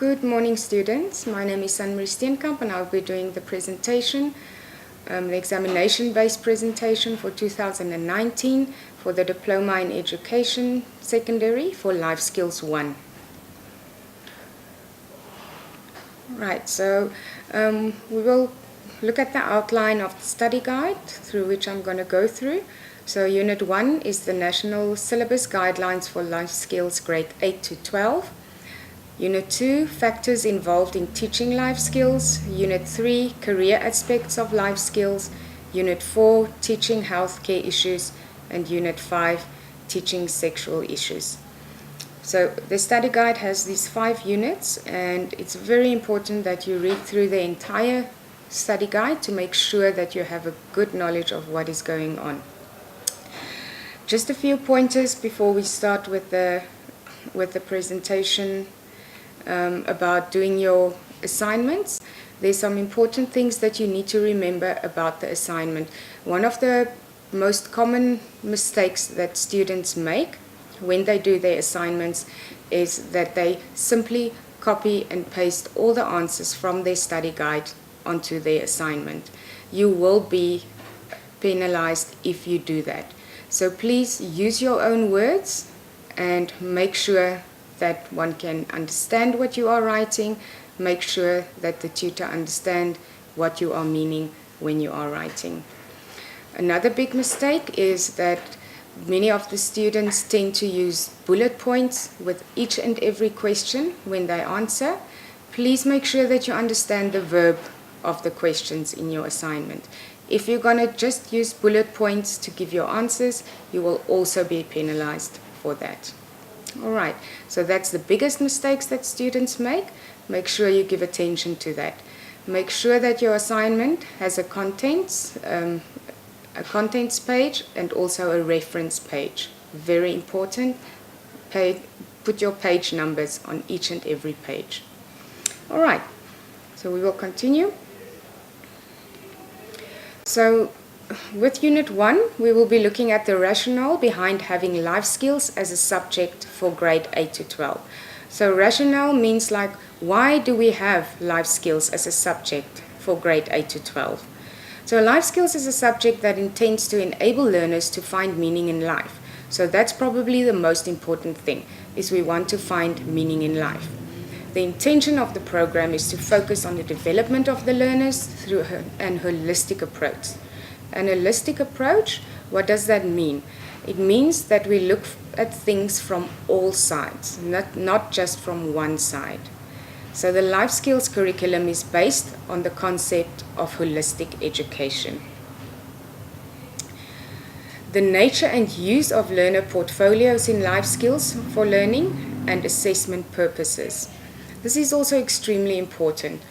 Good morning, students. My name is Sanmarie Steenkamp and I'll be doing the presentation, the examination-based presentation for 2019 for the Diploma in Education Secondary for Life Skills 1. Right, so we will look at the outline of the study guide through which I'm going to go through. So Unit 1 is the National Syllabus Guidelines for Life Skills Grade 8 to 12. Unit 2, Factors Involved in Teaching Life Skills. Unit 3, Career Aspects of Life Skills. Unit 4, Teaching Healthcare Issues. And Unit 5, Teaching Sexual Issues. So the study guide has these 5 units, and it's very important that you read through the entire study guide to make sure that you have a good knowledge of what is going on. Just a few pointers before we start with the presentation about doing your assignments. There's some important things that you need to remember about the assignment. One of the most common mistakes that students make when they do their assignments is that they simply copy and paste all the answers from their study guide onto their assignment. You will be penalized if you do that. So please use your own words and make sure that one can understand what you are writing. Make sure that the tutor understands what you are meaning when you are writing. Another big mistake is that many of the students tend to use bullet points with each and every question when they answer. Please make sure that you understand the verb of the questions in your assignment. If you're going to just use bullet points to give your answers, you will also be penalized for that. Alright, so that's the biggest mistakes that students make. Make sure you give attention to that. Make sure that your assignment has a contents page and also a reference page. Very important. Put your page numbers on each and every page. Alright, so we will continue. So with Unit 1, we will be looking at the rationale behind having life skills as a subject for grade 8 to 12. So rationale means like, why do we have life skills as a subject for grade 8 to 12? So life skills is a subject that intends to enable learners to find meaning in life. So that's probably the most important thing, is we want to find meaning in life. The intention of the program is to focus on the development of the learners through an holistic approach. An holistic approach, what does that mean? It means that we look at things from all sides, not just from one side. So the life skills curriculum is based on the concept of holistic education. The nature and use of learner portfolios in life skills for learning and assessment purposes. This is also extremely important.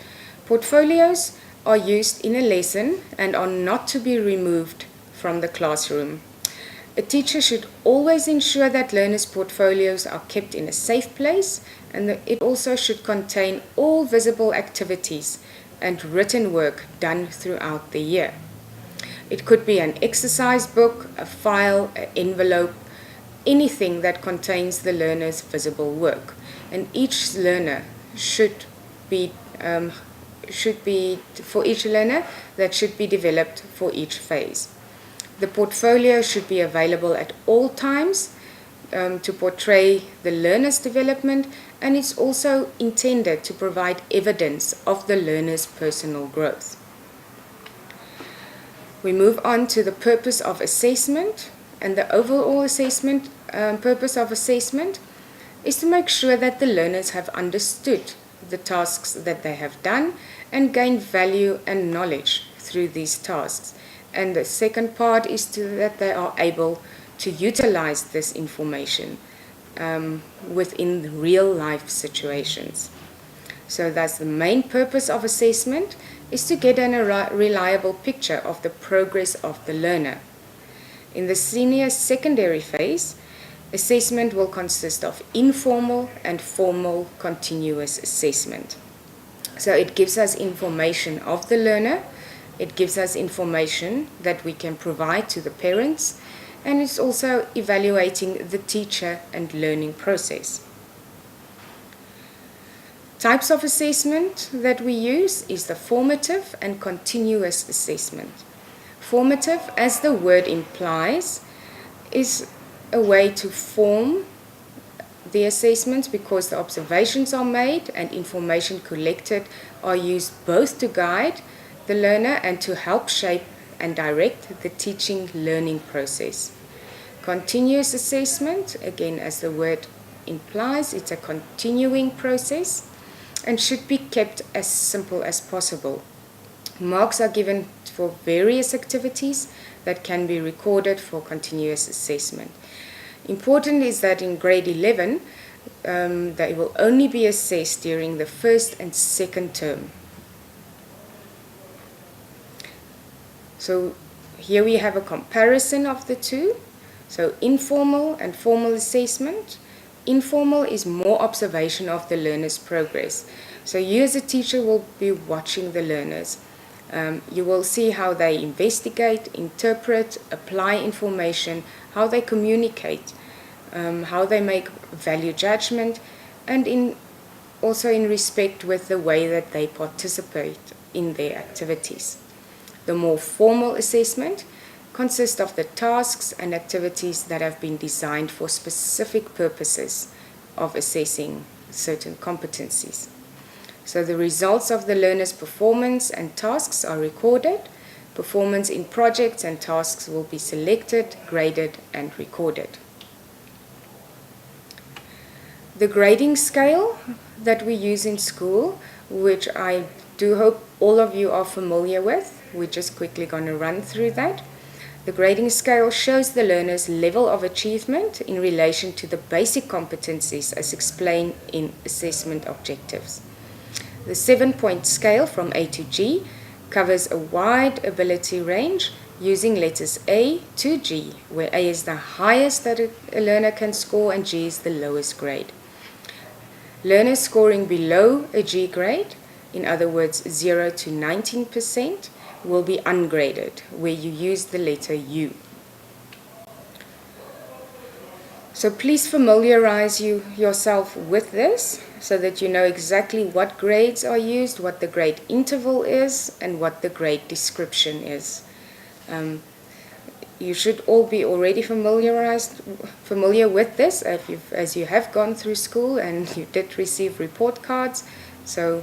Portfolios are used in a lesson and are not to be removed from the classroom. A teacher should always ensure that learners' portfolios are kept in a safe place, and that it also should contain all visible activities and written work done throughout the year. It could be an exercise book, a file, an envelope, anything that contains the learner's visible work. And each learner should be for each learner that should be developed for each phase. The portfolio should be available at all times to portray the learner's development, and it's also intended to provide evidence of the learner's personal growth. We move on to the purpose of assessment, and the overall assessment purpose of assessment is to make sure that the learners have understood the tasks that they have done and gain value and knowledge through these tasks. And the second part is that they are able to utilize this information within real life situations. So that's the main purpose of assessment, is to get a reliable picture of the progress of the learner. In the senior secondary phase, assessment will consist of informal and formal continuous assessment. So it gives us information of the learner, it gives us information that we can provide to the parents, and it's also evaluating the teacher and learning process. Types of assessment that we use is the formative and continuous assessment. Formative, as the word implies, is a way to form the assessments because the observations are made and information collected are used both to guide the learner and to help shape and direct the teaching learning process. Continuous assessment, again as the word implies, it's a continuing process and should be kept as simple as possible. Marks are given for various activities that can be recorded for continuous assessment. Important is that in grade 11, they will only be assessed during the first and second term. So here we have a comparison of the two. So informal and formal assessment. Informal is more observation of the learner's progress. So you as a teacher will be watching the learners. You will see how they investigate, interpret, apply information, how they communicate, how they make value judgment, and also in respect with the way that they participate in their activities. The more formal assessment consists of the tasks and activities that have been designed for specific purposes of assessing certain competencies. So the results of the learner's performance and tasks are recorded. Performance in projects and tasks will be selected, graded, and recorded. The grading scale that we use in school, which I do hope all of you are familiar with, we're just quickly going to run through that. The grading scale shows the learner's level of achievement in relation to the basic competencies as explained in assessment objectives. The 7-point scale from A to G covers a wide ability range using letters A to G, where A is the highest that a learner can score and G is the lowest grade. Learners scoring below a G grade, in other words 0 to 19%, will be ungraded, where you use the letter U. So please familiarize yourself with this so that you know exactly what grades are used, what the grade interval is, and what the grade description is. You should all be already familiar with this as you have gone through school and you did receive report cards. So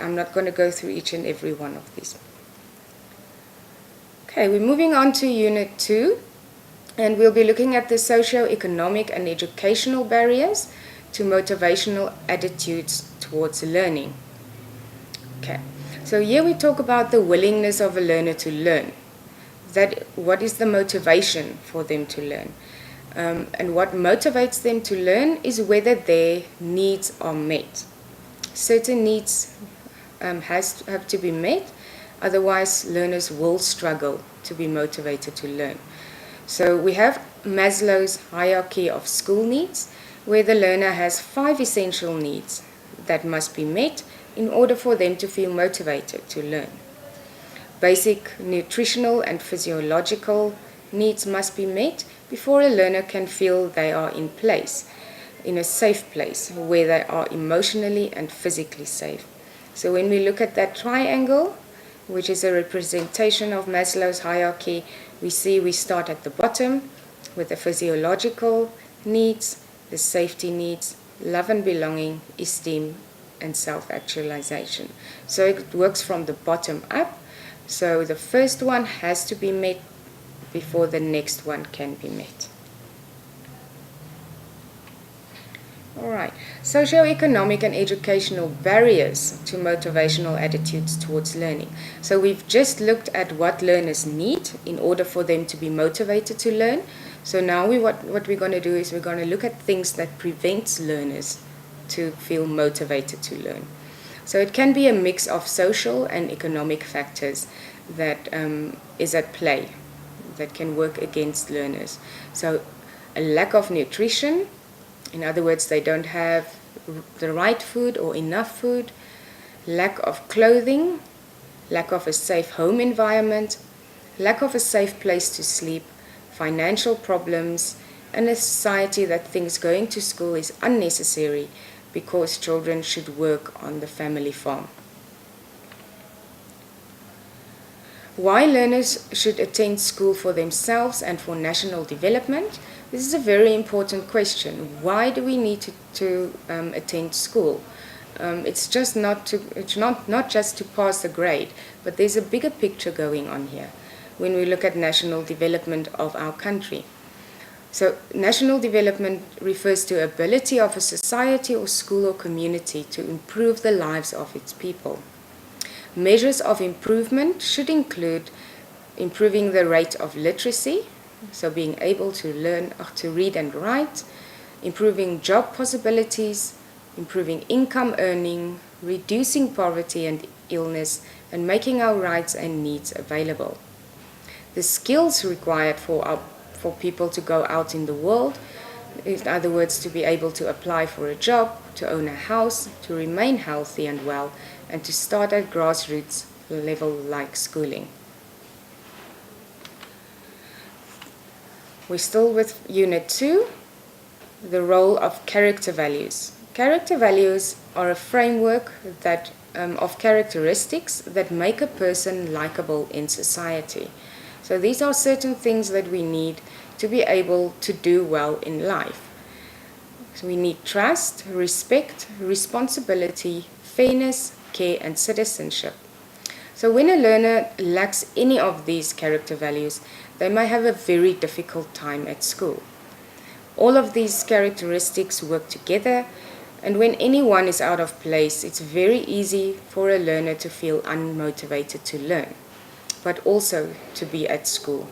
I'm not going to go through each and every one of these. Okay, we're moving on to Unit 2, and we'll be looking at the socio-economic and educational barriers to motivational attitudes towards learning. Okay, so here we talk about the willingness of a learner to learn. What is the motivation for them to learn? And what motivates them to learn is whether their needs are met. Certain needs have to be met, otherwise learners will struggle to be motivated to learn. So we have Maslow's hierarchy of school needs, where the learner has 5 essential needs that must be met in order for them to feel motivated to learn. Basic nutritional and physiological needs must be met before a learner can feel they are in a safe place, where they are emotionally and physically safe. So when we look at that triangle, which is a representation of Maslow's hierarchy, we see we start at the bottom with the physiological needs, the safety needs, love and belonging, esteem, and self-actualization. So it works from the bottom up. So the first one has to be met before the next one can be met. All right, socio-economic and educational barriers to motivational attitudes towards learning. So we've just looked at what learners need in order for them to be motivated to learn. So now what we're going to do is we're going to look at things that prevents learners to feel motivated to learn. So it can be a mix of social and economic factors that is at play that can work against learners. So a lack of nutrition, in other words, they don't have the right food or enough food, lack of clothing, lack of a safe home environment, lack of a safe place to sleep, financial problems, and a society that thinks going to school is unnecessary because children should work on the family farm. Why learners should attend school for themselves and for national development? This is a very important question. Why do we need to attend school? It's not just to pass the grade, but there's a bigger picture going on here when we look at national development of our country. So national development refers to ability of a society or school or community to improve the lives of its people. Measures of improvement should include improving the rate of literacy, so being able to learn to read and write, improving job possibilities, improving income earning, reducing poverty and illness, and making our rights and needs available. The skills required for people to go out in the world, in other words, to be able to apply for a job, to own a house, to remain healthy and well, and to start at grassroots level like schooling. We're still with Unit 2, the role of character values. Character values are a framework of characteristics that make a person likable in society. So these are certain things that we need to be able to do well in life. So we need trust, respect, responsibility, fairness, care, and citizenship. So when a learner lacks any of these character values, they may have a very difficult time at school. All of these characteristics work together, and when anyone is out of place, it's very easy for a learner to feel unmotivated to learn, but also to be at school.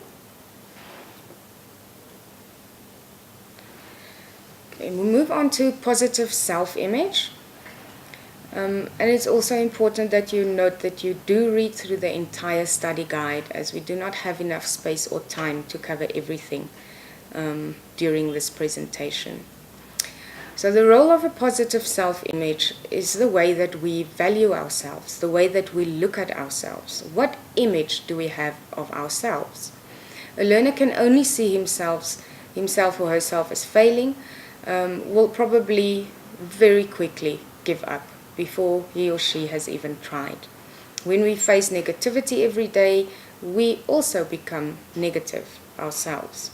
Okay, we move on to positive self-image. And it's also important that you note that you do read through the entire study guide, as we do not have enough space or time to cover everything during this presentation. So the role of a positive self-image is the way that we value ourselves, the way that we look at ourselves. What image do we have of ourselves? A learner can only see himself or herself as failing, will probably very quickly give up before he or she has even tried. When we face negativity every day, we also become negative ourselves.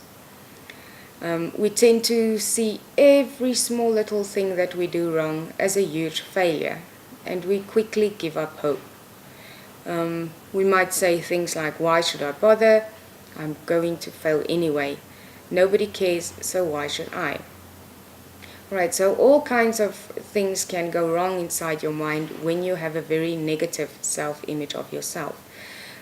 We tend to see every small little thing that we do wrong as a huge failure, and we quickly give up hope. We might say things like, why should I bother? I'm going to fail anyway. Nobody cares, so why should I? Right, so all kinds of things can go wrong inside your mind when you have a very negative self-image of yourself.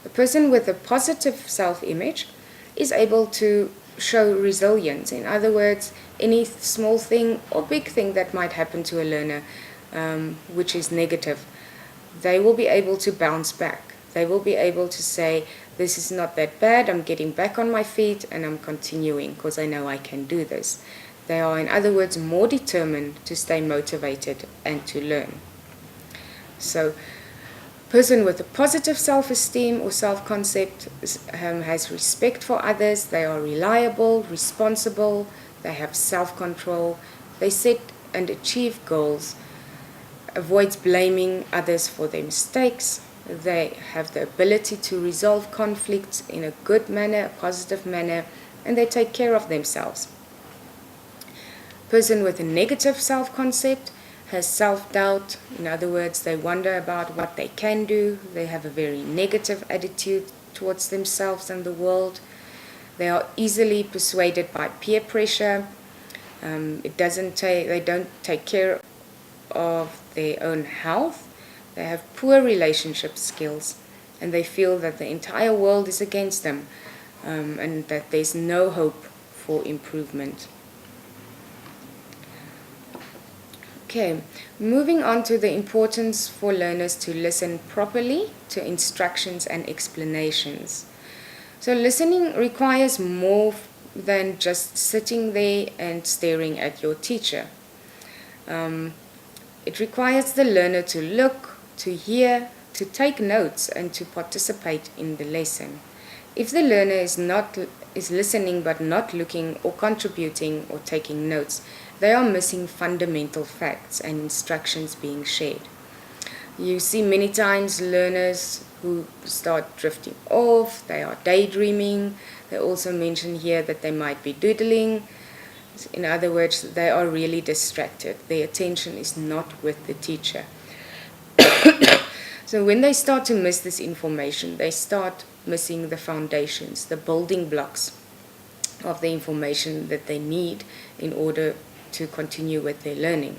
A person with a positive self-image is able to show resilience. In other words, any small thing or big thing that might happen to a learner which is negative, they will be able to bounce back. They will be able to say, this is not that bad, I'm getting back on my feet and I'm continuing because I know I can do this. They are, in other words, more determined to stay motivated and to learn. So, a person with a positive self-esteem or self-concept has respect for others. They are reliable, responsible, they have self-control, they set and achieve goals, avoids blaming others for their mistakes. They have the ability to resolve conflicts in a good manner, a positive manner, and they take care of themselves. Person with a negative self-concept has self-doubt. In other words, they wonder about what they can do. They have a very negative attitude towards themselves and the world. They are easily persuaded by peer pressure. They don't take care of their own health. They have poor relationship skills, and they feel that the entire world is against them, and that there's no hope for improvement. Okay, moving on to the importance for learners to listen properly to instructions and explanations. So listening requires more than just sitting there and staring at your teacher. It requires the learner to look, to hear, to take notes, and to participate in the lesson. If the learner is listening but not looking or contributing or taking notes, they are missing fundamental facts and instructions being shared. You see many times learners who start drifting off, they are daydreaming. They also mention here that they might be doodling. In other words, they are really distracted. Their attention is not with the teacher. So when they start to miss this information, they start missing the foundations, the building blocks of the information that they need in order to continue with their learning.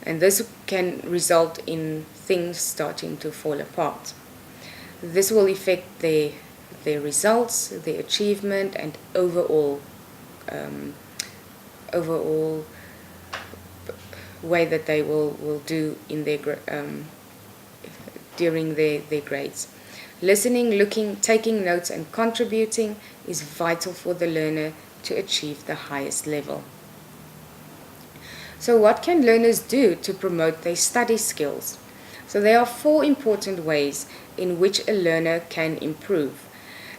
And this can result in things starting to fall apart. This will affect their results, their achievement, and overall way that they will do in their during their grades. Listening, looking, taking notes, and contributing is vital for the learner to achieve the highest level. So what can learners do to promote their study skills? So there are 4 important ways in which a learner can improve.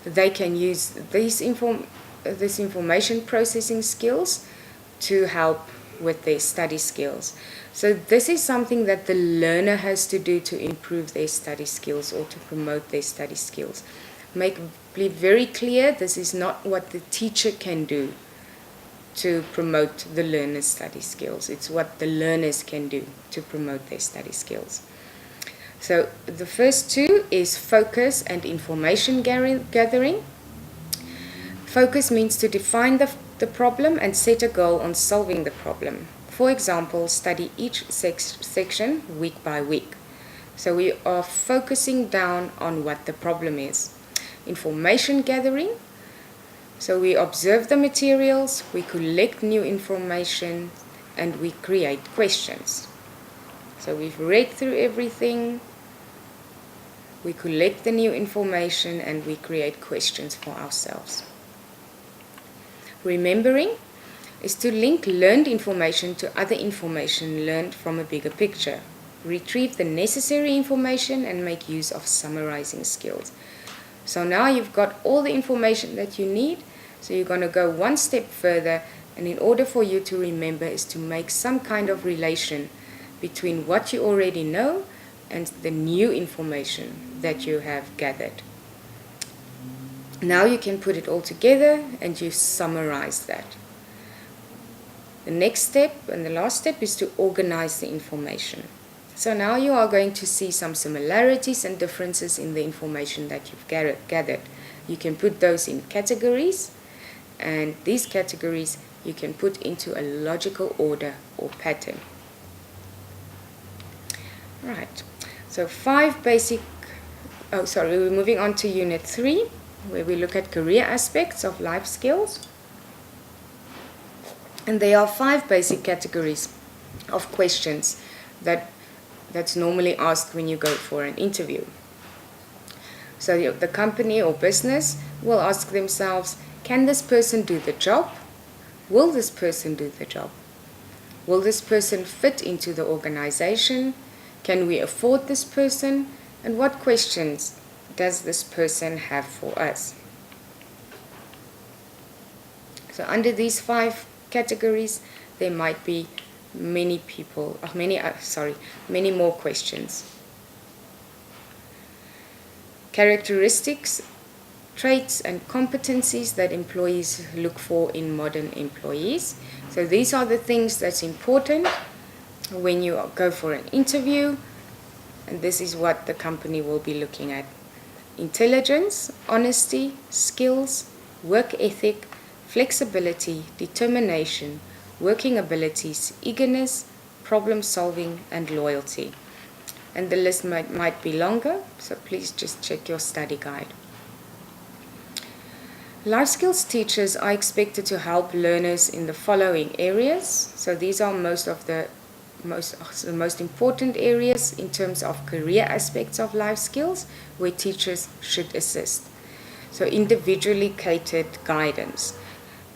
They can use this information processing skills to help with their study skills. So this is something that the learner has to do to improve their study skills or to promote their study skills. Be very clear, this is not what the teacher can do to promote the learner's study skills. It's what the learners can do to promote their study skills. So the first 2 is focus and information gathering. Focus means to define the problem and set a goal on solving the problem. For example, study each section week by week. So we are focusing down on what the problem is. Information gathering. So we observe the materials, we collect new information, and we create questions. So we've read through everything, we collect the new information, and we create questions for ourselves. Remembering is to link learned information to other information learned from a bigger picture. Retrieve the necessary information and make use of summarizing skills. So now you've got all the information that you need, so you're going to go one step further, and in order for you to remember is to make some kind of relation between what you already know and the new information that you have gathered. Now you can put it all together and you summarize that. The next step and the last step is to organize the information. So now you are going to see some similarities and differences in the information that you've gathered. You can put those in categories, and these categories you can put into a logical order or pattern. Right, so we're moving on to Unit 3, where we look at career aspects of life skills. And there are 5 basic categories of questions that's normally asked when you go for an interview. So the company or business will ask themselves, can this person do the job? Will this person do the job? Will this person fit into the organization? Can we afford this person? And what questions does this person have for us? So under these 5 categories, there might be many more questions. Characteristics, traits, and competencies that employees look for in modern employees. So these are the things that's important when you go for an interview, and this is what the company will be looking at. Intelligence, honesty, skills, work ethic, flexibility, determination, working abilities, eagerness, problem solving, and loyalty. And the list might be longer, so please just check your study guide. Life skills teachers are expected to help learners in the following areas. So these are the most important areas in terms of career aspects of life skills where teachers should assist. So individually catered guidance,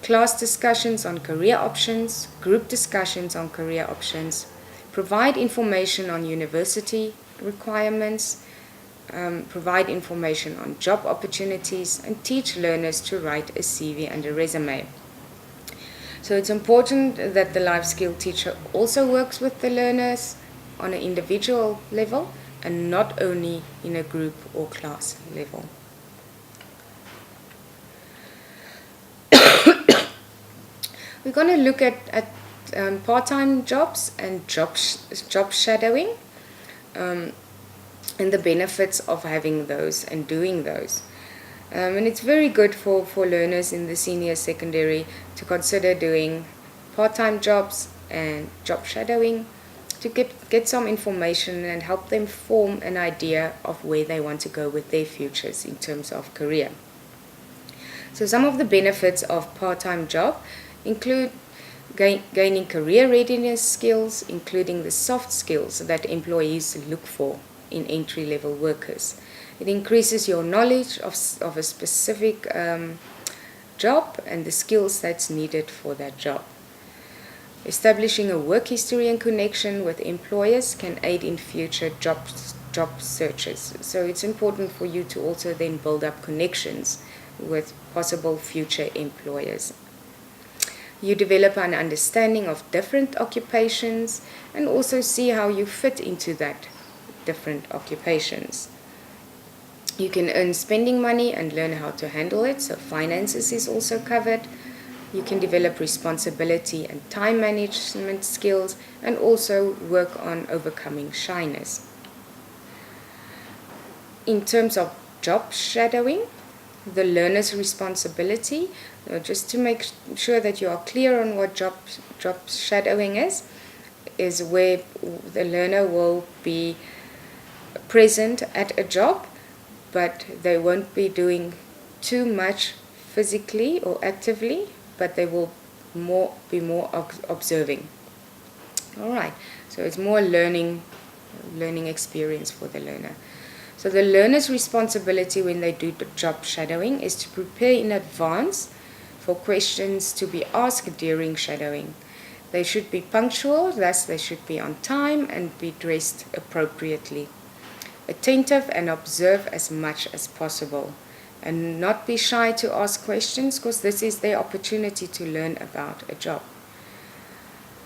class discussions on career options, group discussions on career options, provide information on university requirements, provide information on job opportunities, and teach learners to write a CV and a resume. So it's important that the life skill teacher also works with the learners on an individual level and not only in a group or class level. We're going to look at part-time jobs and job shadowing and the benefits of having those and doing those. And it's very good for learners in the senior secondary to consider doing part-time jobs and job shadowing to get some information and help them form an idea of where they want to go with their futures in terms of career. So some of the benefits of part-time job include gaining career readiness skills, including the soft skills that employees look for in entry-level workers. It increases your knowledge of a specific job and the skills that's needed for that job. Establishing a work history and connection with employers can aid in future job searches. So it's important for you to also then build up connections with possible future employers. You develop an understanding of different occupations and also see how you fit into that different occupations. You can earn spending money and learn how to handle it, so finances is also covered. You can develop responsibility and time management skills and also work on overcoming shyness. In terms of job shadowing, the learner's responsibility, just to make sure that you are clear on what job shadowing is where the learner will be present at a job, but they won't be doing too much physically or actively, but they will be more observing. All right, so it's more learning experience for the learner. So the learner's responsibility when they do the job shadowing is to prepare in advance for questions to be asked during shadowing. They should be punctual, thus they should be on time and be dressed appropriately. Attentive and observe as much as possible. And not be shy to ask questions, because this is their opportunity to learn about a job.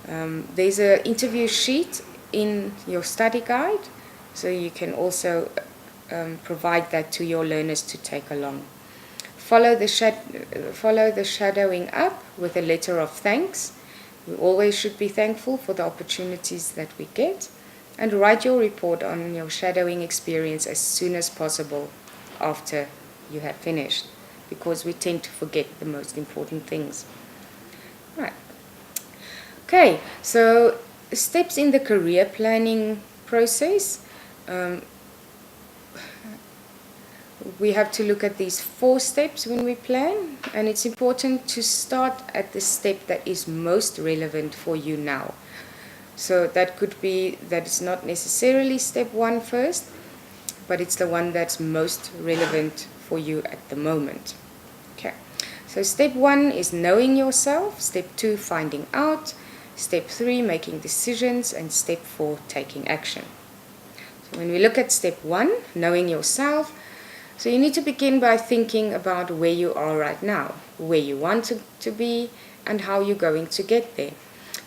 There's an interview sheet in your study guide, so you can also provide that to your learners to take along. Follow the shadowing up with a letter of thanks. We always should be thankful for the opportunities that we get. And write your report on your shadowing experience as soon as possible after you have finished, because we tend to forget the most important things. Right. Okay, so steps in the career planning process. We have to look at these 4 steps when we plan, and it's important to start at the step that is most relevant for you now. So that could be that it's not necessarily step 1 first, but it's the one that's most relevant for you at the moment. Okay, so step 1 is knowing yourself, step 2 finding out, step 3 making decisions, and step 4 taking action. So when we look at step 1, knowing yourself, so you need to begin by thinking about where you are right now, where you want to be, and how you're going to get there.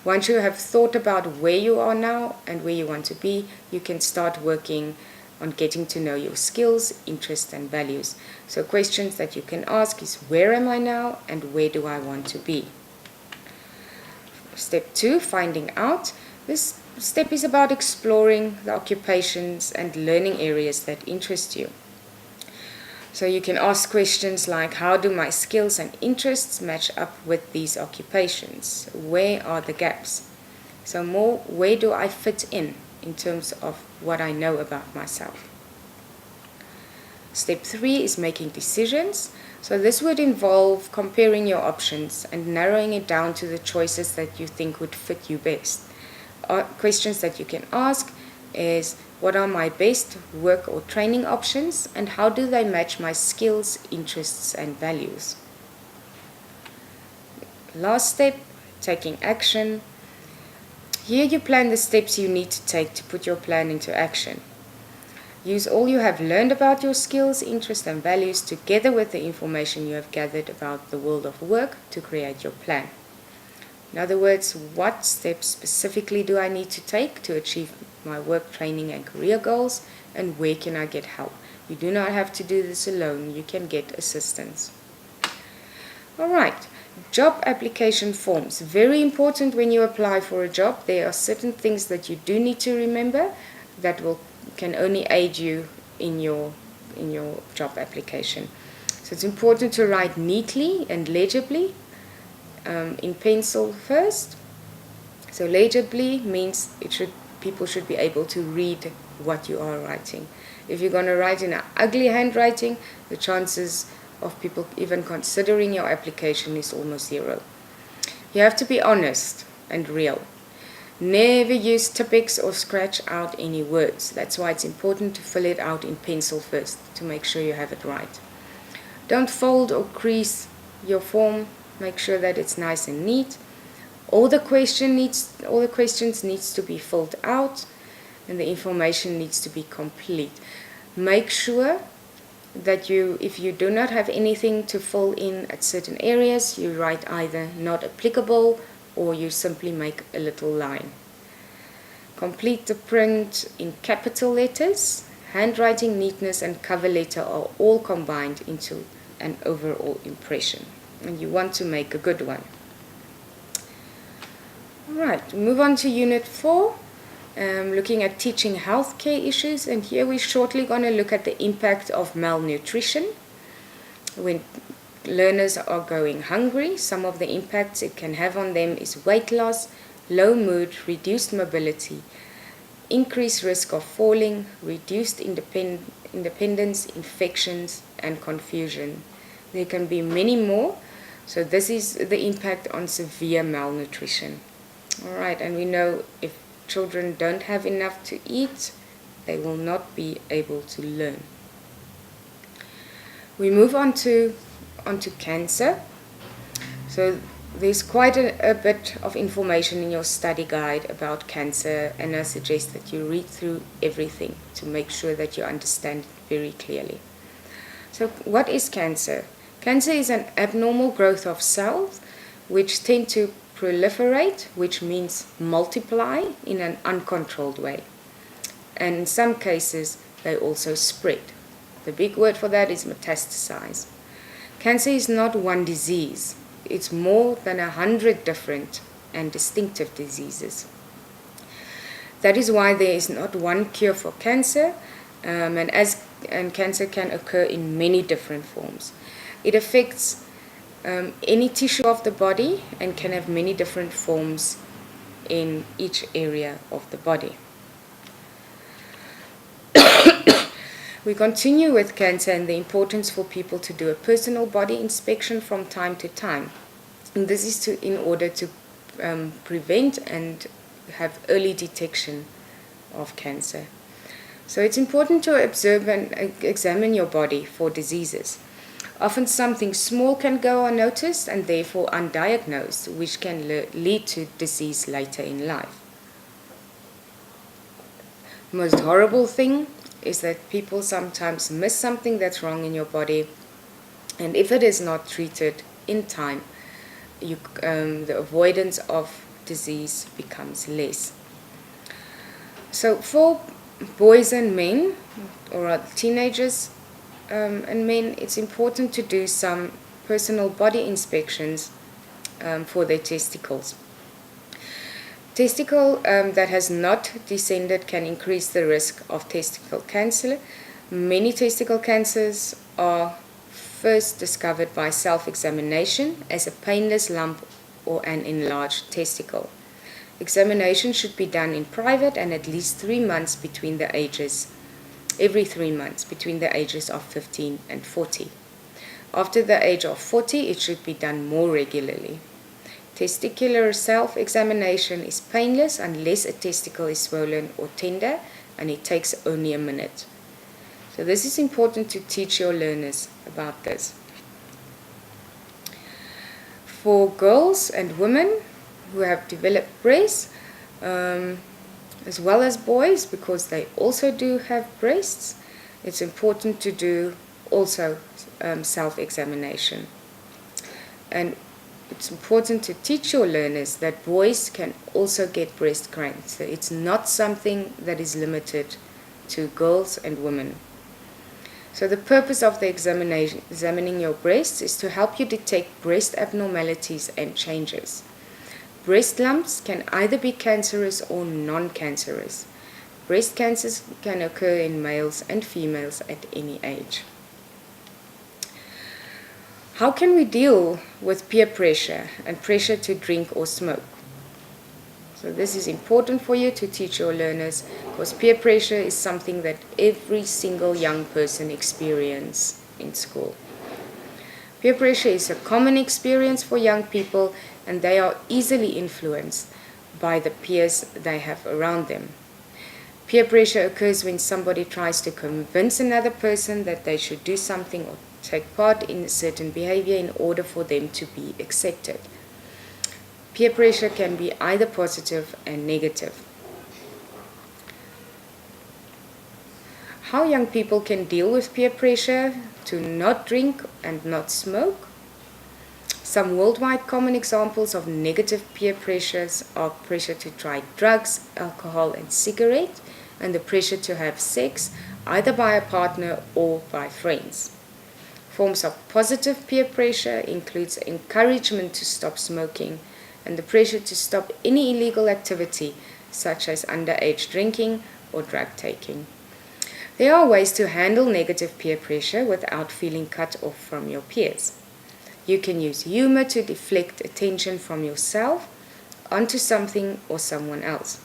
Once you have thought about where you are now and where you want to be, you can start working on getting to know your skills, interests, and values. So questions that you can ask is, where am I now and where do I want to be? Step 2, finding out. This step is about exploring the occupations and learning areas that interest you. So you can ask questions like, how do my skills and interests match up with these occupations? Where are the gaps? So more, where do I fit in terms of what I know about myself? Step 3 is making decisions. So this would involve comparing your options and narrowing it down to the choices that you think would fit you best. Questions that you can ask is, what are my best work or training options, and how do they match my skills, interests, and values? Last step, taking action. Here you plan the steps you need to take to put your plan into action. Use all you have learned about your skills, interests, and values together with the information you have gathered about the world of work to create your plan. In other words, what steps specifically do I need to take to achieve my work, training and career goals, and where can I get help? You do not have to do this alone. You can get assistance. All right, job application forms. Very important when you apply for a job. There are certain things that you do need to remember that can only aid you in your job application. So it's important to write neatly and legibly, in pencil first. So legibly means people should be able to read what you are writing. If you're going to write in an ugly handwriting, the chances of people even considering your application is almost zero. You have to be honest and real. Never use Tipp-Ex or scratch out any words. That's why it's important to fill it out in pencil first to make sure you have it right. Don't fold or crease your form. Make sure that it's nice and neat. All the questions needs to be filled out, and the information needs to be complete. Make sure that if you do not have anything to fill in at certain areas, you write either not applicable or you simply make a little line. Complete the print in capital letters. Handwriting neatness and cover letter are all combined into an overall impression, and you want to make a good one. Alright, move on to Unit 4, looking at teaching healthcare issues, and here we're shortly going to look at the impact of malnutrition. When learners are going hungry, some of the impacts it can have on them is weight loss, low mood, reduced mobility, increased risk of falling, reduced independence, infections, and confusion. There can be many more, so this is the impact on severe malnutrition. Alright, and we know if children don't have enough to eat, they will not be able to learn. We move on to cancer. So there's quite a bit of information in your study guide about cancer, and I suggest that you read through everything to make sure that you understand it very clearly. So what is cancer? Cancer is an abnormal growth of cells which tend to proliferate, which means multiply in an uncontrolled way. And in some cases, they also spread. The big word for that is metastasize. Cancer is not one disease. It's more than 100 different and distinctive diseases. That is why there is not one cure for cancer, and cancer can occur in many different forms. It affects any tissue of the body and can have many different forms in each area of the body. We continue with cancer and the importance for people to do a personal body inspection from time to time. And this is in order to prevent and have early detection of cancer. So it's important to observe and examine your body for diseases. Often something small can go unnoticed and therefore undiagnosed, which can lead to disease later in life. The most horrible thing is that people sometimes miss something that's wrong in your body, and if it is not treated in time, the avoidance of disease becomes less. So for boys and men, or teenagers and men, it's important to do some personal body inspections for their testicles. Testicle that has not descended can increase the risk of testicle cancer. Many testicle cancers are first discovered by self-examination as a painless lump or an enlarged testicle. Examination should be done in private and at least 3 months between the ages, every 3 months between the ages of 15 and 40. After the age of 40, it should be done more regularly. Testicular self-examination is painless unless a testicle is swollen or tender, and it takes only a minute. So this is important to teach your learners about this. For girls and women who have developed breasts, as well as boys, because they also do have breasts, it's important to do also self-examination. And it's important to teach your learners that boys can also get breast cancer. It's not something that is limited to girls and women. So the purpose of the examining your breasts is to help you detect breast abnormalities and changes. Breast lumps can either be cancerous or non-cancerous. Breast cancers can occur in males and females at any age. How can we deal with peer pressure and pressure to drink or smoke? So this is important for you to teach your learners, because peer pressure is something that every single young person experiences in school. Peer pressure is a common experience for young people, and they are easily influenced by the peers they have around them. Peer pressure occurs when somebody tries to convince another person that they should do something or take part in a certain behavior in order for them to be accepted. Peer pressure can be either positive and negative. How young people can deal with peer pressure to not drink and not smoke? Some worldwide common examples of negative peer pressures are pressure to try drugs, alcohol, and cigarettes, and the pressure to have sex, either by a partner or by friends. Forms of positive peer pressure includes encouragement to stop smoking and the pressure to stop any illegal activity, such as underage drinking or drug taking. There are ways to handle negative peer pressure without feeling cut off from your peers. You can use humor to deflect attention from yourself onto something or someone else.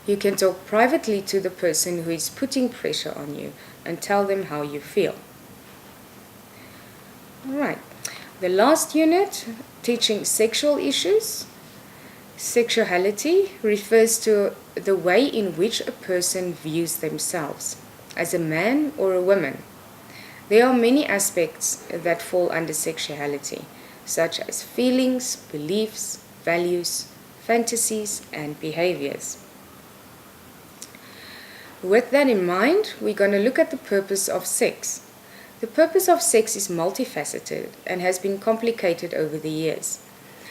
You can talk privately to the person who is putting pressure on you and tell them how you feel. Alright, the last unit, teaching sexual issues. Sexuality refers to the way in which a person views themselves, as a man or a woman. There are many aspects that fall under sexuality, such as feelings, beliefs, values, fantasies, and behaviors. With that in mind, we're going to look at the purpose of sex. The purpose of sex is multifaceted and has been complicated over the years.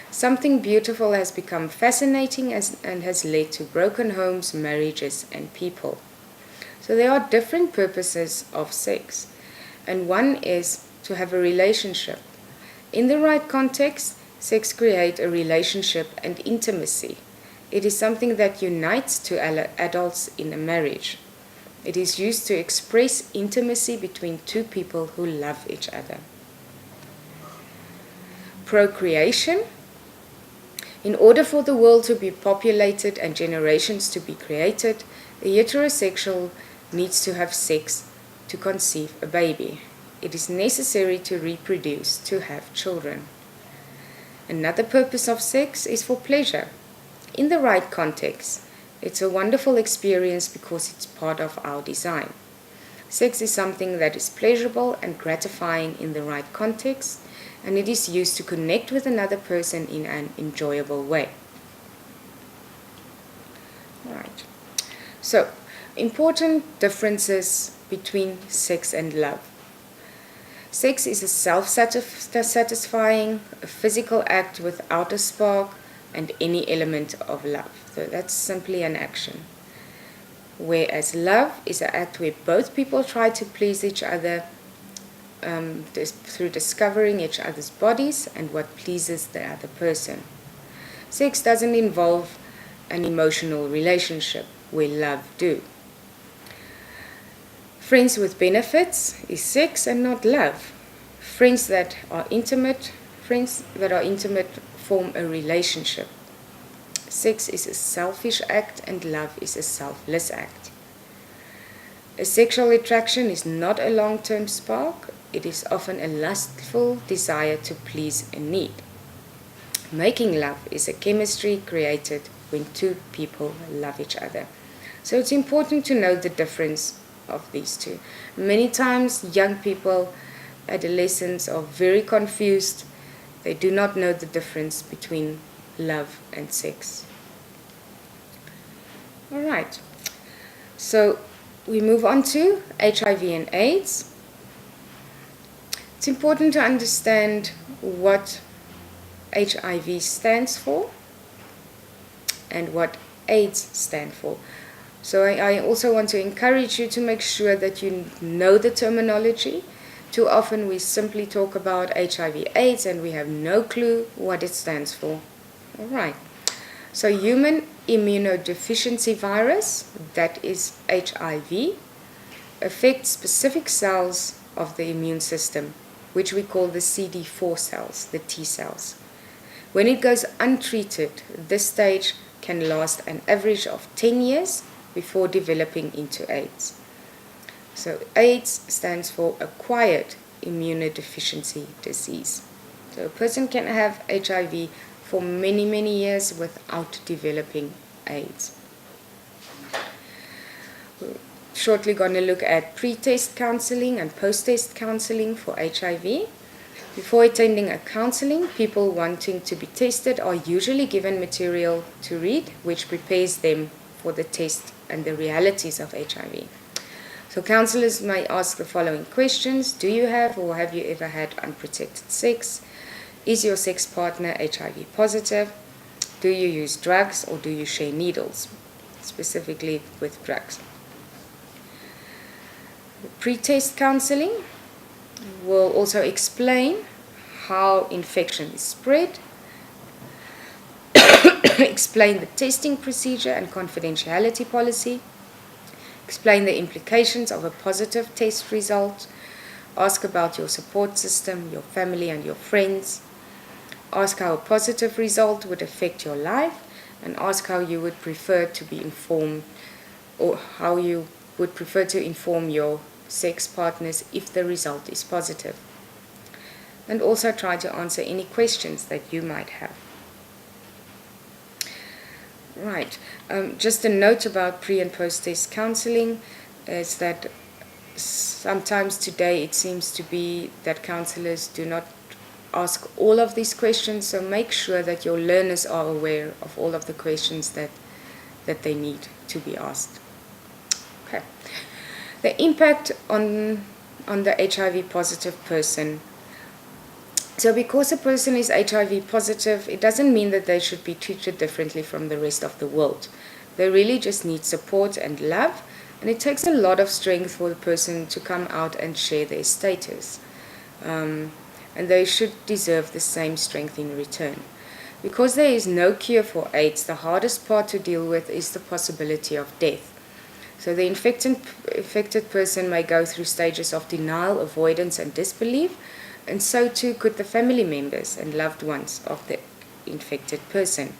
Something beautiful has become fascinating and has led to broken homes, marriages, and people. So there are different purposes of sex, and one is to have a relationship. In the right context, sex creates a relationship and intimacy. It is something that unites two adults in a marriage. It is used to express intimacy between two people who love each other. Procreation. In order for the world to be populated and generations to be created, the heterosexual needs to have sex to conceive a baby. It is necessary to reproduce, to have children. Another purpose of sex is for pleasure. In the right context, it's a wonderful experience because it's part of our design. Sex is something that is pleasurable and gratifying in the right context, and it is used to connect with another person in an enjoyable way. Right. So, important differences between sex and love. Sex is a self-satisfying, physical act without a spark and any element of love. So that's simply an action. Whereas love is an act where both people try to please each other through discovering each other's bodies and what pleases the other person. Sex doesn't involve an emotional relationship where love do. Friends with benefits is sex and not love. Friends that are intimate form a relationship. Sex is a selfish act and love is a selfless act. A sexual attraction is not a long-term spark. It is often a lustful desire to please a need. Making love is a chemistry created when two people love each other. So it's important to know the difference of these two. Many times young people, adolescents, are very confused. They do not know the difference between love and sex. Alright, so we move on to HIV and AIDS. It's important to understand what HIV stands for and what AIDS stand for. So I also want to encourage you to make sure that you know the terminology. Too often we simply talk about HIV/AIDS and we have no clue what it stands for. All right. So human immunodeficiency virus, that is HIV, affects specific cells of the immune system, which we call the CD4 cells, the T cells. When it goes untreated, this stage can last an average of 10 years before developing into AIDS. So AIDS stands for acquired immunodeficiency disease. So a person can have HIV for many, many years without developing AIDS. We're shortly going to look at pre-test counseling and post-test counseling for HIV. Before attending a counseling, people wanting to be tested are usually given material to read, which prepares them for the test and the realities of HIV. So counselors may ask the following questions. Do you have or have you ever had unprotected sex? Is your sex partner HIV positive? Do you use drugs or do you share needles? Specifically with drugs. Pre-test counseling will also explain how infection is spread, explain the testing procedure and confidentiality policy, explain the implications of a positive test result, ask about your support system, your family and your friends, ask how a positive result would affect your life, and ask how you would prefer to be informed or how you would prefer to inform your sex partners if the result is positive. And also try to answer any questions that you might have. Right, just a note about pre- and post-test counseling is that sometimes today it seems to be that counselors do not ask all of these questions, so make sure that your learners are aware of all of the questions that they need to be asked. Okay. The impact on the HIV positive person. So because a person is HIV positive, it doesn't mean that they should be treated differently from the rest of the world. They really just need support and love, and it takes a lot of strength for the person to come out and share their status. And they should deserve the same strength in return. Because there is no cure for AIDS, the hardest part to deal with is the possibility of death. So the infected person may go through stages of denial, avoidance, and disbelief, and so too could the family members and loved ones of the infected person.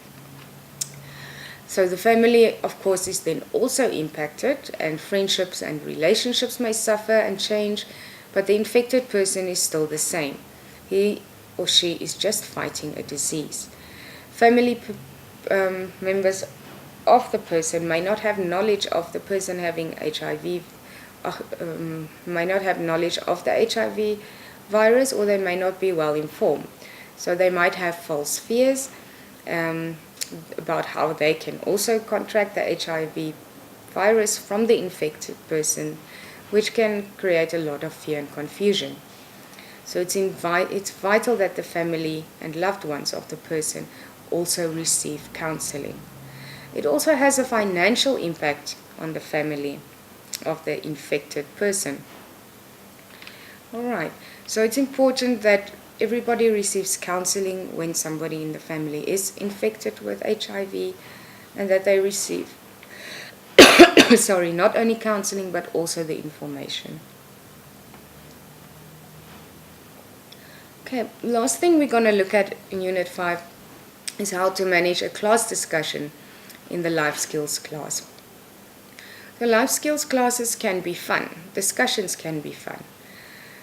So the family, of course, is then also impacted, and friendships and relationships may suffer and change, but the infected person is still the same. He or she is just fighting a disease. Family members of the person may not have knowledge of the person having HIV, may not have knowledge of the HIV virus, or they may not be well informed. So they might have false fears about how they can also contract the HIV virus from the infected person, which can create a lot of fear and confusion. So it's vital that the family and loved ones of the person also receive counseling. It also has a financial impact on the family of the infected person. All right, so it's important that everybody receives counseling when somebody in the family is infected with HIV, and that they receive not only counseling but also the information. Okay, last thing we're going to look at in Unit 5 is how to manage a class discussion in the life skills class. The life skills classes can be fun. Discussions can be fun.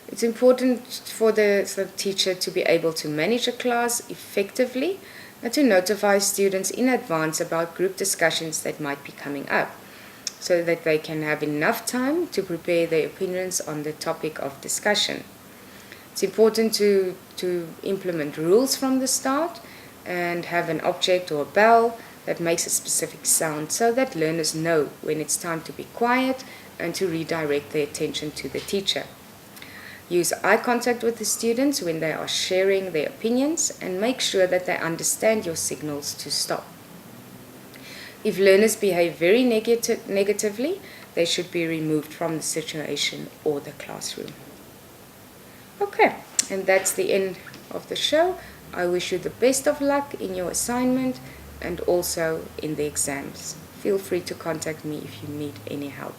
It's important for the teacher to be able to manage a class effectively and to notify students in advance about group discussions that might be coming up, so that they can have enough time to prepare their opinions on the topic of discussion. It's important to implement rules from the start and have an object or a bell that makes a specific sound so that learners know when it's time to be quiet and to redirect their attention to the teacher. Use eye contact with the students when they are sharing their opinions and make sure that they understand your signals to stop. If learners behave very negatively, they should be removed from the situation or the classroom. Okay, and that's the end of the show. I wish you the best of luck in your assignment and also in the exams. Feel free to contact me if you need any help.